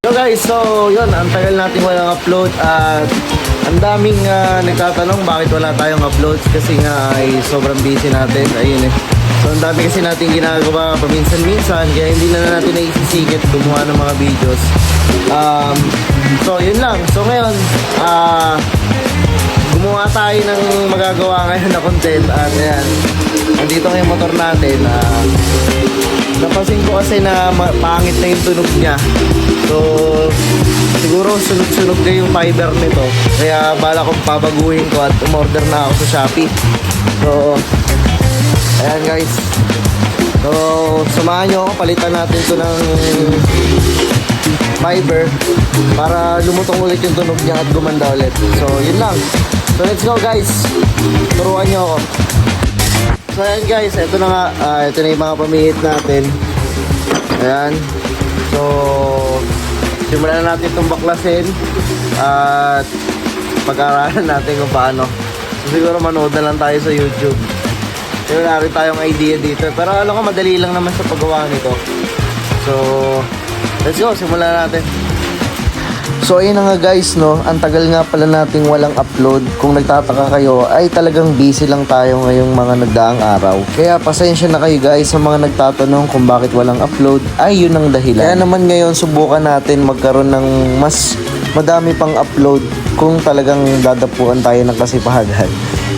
So guys, so yun, ang tagal nating walang upload at ang daming nagtatanong bakit wala tayong uploads kasi nga ay sobrang busy natin. Ayun eh. So ang dami kasi natin ginagawa paminsan-minsan kaya hindi na natin naisisigit gumawa ng mga videos. So yun lang. So ngayon, gumawa tayo ng magagawa ngayon na content at ayan, nandito ngayon motor natin. Napansin ko kasi na pangit na yung tunog niya. So siguro sunog-sunog na yung fiber nito. Kaya bala kong pabaguhin ko at umorder na ako sa Shopee. So ayan guys. So samahan nyo ako, palitan natin ito ng fiber para lumutong ulit yung tunog niya at gumanda ulit. So yun lang. So let's go guys. Turuan nyo ako. So ayan guys, ito na nga, ito na yung mga pamihit natin. Ayan. So simulan na natin itong baklasin at pag-aaralan natin kung paano. So siguro manood na lang tayo sa YouTube. Pero wala rin tayong idea dito. Pero alam ko madali lang naman sa paggawa nito. So let's go, simulan natin. So ayun na nga guys, no, ang tagal nga pala nating walang upload. Kung nagtataka kayo ay talagang busy lang tayo ngayong mga nagdaang araw. Kaya pasensya na kayo guys sa mga nagtatanong kung bakit walang upload, ay yun ang dahilan. Kaya naman ngayon subukan natin magkaroon ng mas madami pang upload kung talagang dadapuan tayo ng kasipagan.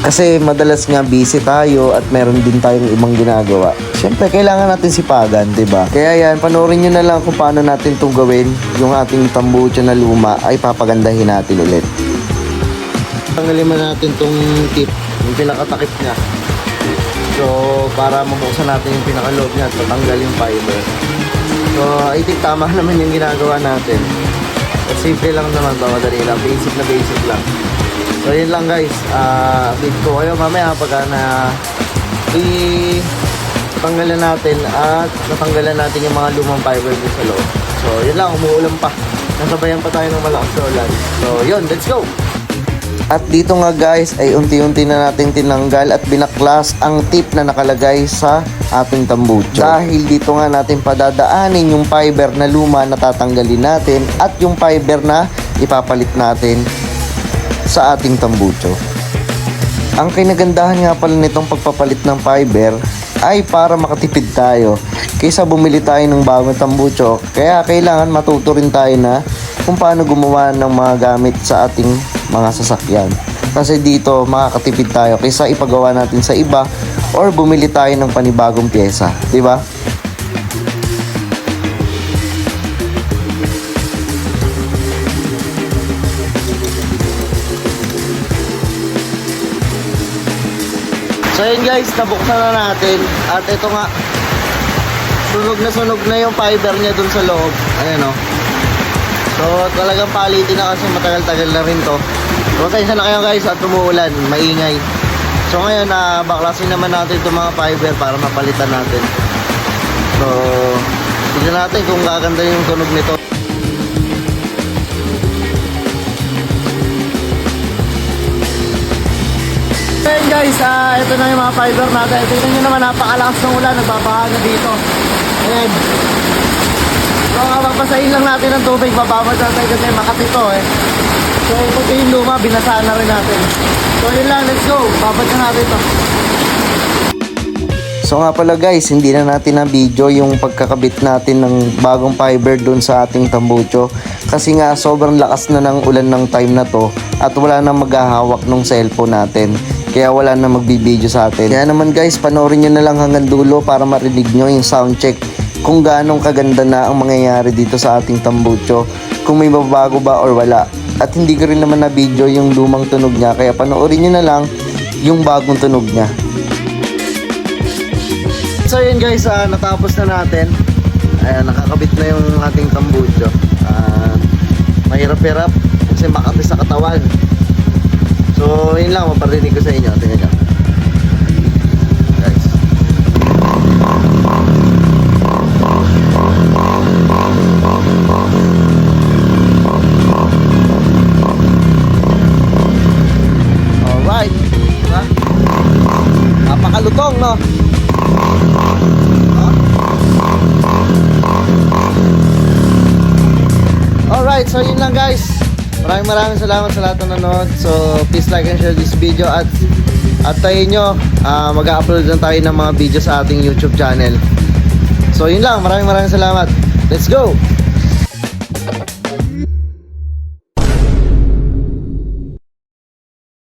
Kasi madalas nga busy tayo at meron din tayong ibang ginagawa. Siyempre, kailangan natin sipagan, diba? Kaya yan, panoorin nyo na lang kung paano natin itong gawin. Yung ating tambucho na luma ay papagandahin natin ulit. Tanggalin natin itong tip, yung pinakatakip niya. So, para mabuksan natin yung pinakaloob niya at tatanggal yung fiber. So, I think tama naman yung ginagawa natin. At simple lang naman ba, madali lang. Basic na basic lang. So yun lang guys, update ko kayo mamaya pagka na tanggalan natin at natanggalan natin yung mga lumang fiber dito sa loob. So yun lang, umuulan pa, nasabayan pa tayo ng malakas na ulan. So yun, let's go! At dito nga guys ay unti-unti na natin tinanggal at binaklas ang tip na nakalagay sa ating tambucho. Dahil dito nga natin padadaanin yung fiber na luma na tatanggalin natin at yung fiber na ipapalit natin sa ating tambucho. Ang kinagandahan nga pala nitong pagpapalit ng fiber ay para makatipid tayo kaysa bumili tayo ng bagong tambucho. Kaya kailangan matuto rin tayo na kung paano gumawa ng mga gamit sa ating mga sasakyan. Kasi dito makakatipid tayo kaysa ipagawa natin sa iba or bumili tayo ng panibagong pyesa, di ba? So yun guys, nabuksan na natin at ito nga, sunog na yung fiber niya dun sa loob. Ayan o. So talagang palitin na kasi matagal-tagal na rin to. So pasensya na kayo guys at umuulan, maingay. So ngayon, baklasin naman natin itong mga fiber para mapalitan natin. So tignan natin kung gaganda yung tunog nito. Ayan guys, ito na yung mga fiber natin. Tingnan nyo naman, napakalakas ng ulan, nagbabaha na dito. Ayan. So magpasahin lang natin ng tubig, bababad natin kasi makatito eh. So ito yung luma, binasaan na rin natin. So yun lang, let's go, babad na natin ito. So nga pala guys, hindi na natin na video yung pagkakabit natin ng bagong fiber dun sa ating tambucho. Kasi nga sobrang lakas na ng ulan ng time na to at wala nang maghahawak ng cellphone natin. Kaya wala na magbibideo sa atin. Kaya naman guys, panoorin nyo na lang hanggang dulo para marinig nyo yung sound check kung gaano kaganda na ang mangyayari dito sa ating tambucho. Kung may babago ba or wala. At hindi ko rin naman na video yung lumang tunog niya. Kaya panoorin nyo na lang yung bagong tunog niya. So yun guys, natapos na natin. Ayan, nakakabit na yung ating tambucho. Mahirap-hirap kasi makati sa katawan. So yun lang, maparinig ko sa inyo. Tingnan nyo guys. Alright, diba? Napakalutong, no? So yun lang guys. Maraming salamat sa lahat ng nanonood. So please like and share this video. At tayo nyo, mag-upload lang tayo ng mga video sa ating YouTube channel. So yun lang, maraming salamat. Let's go!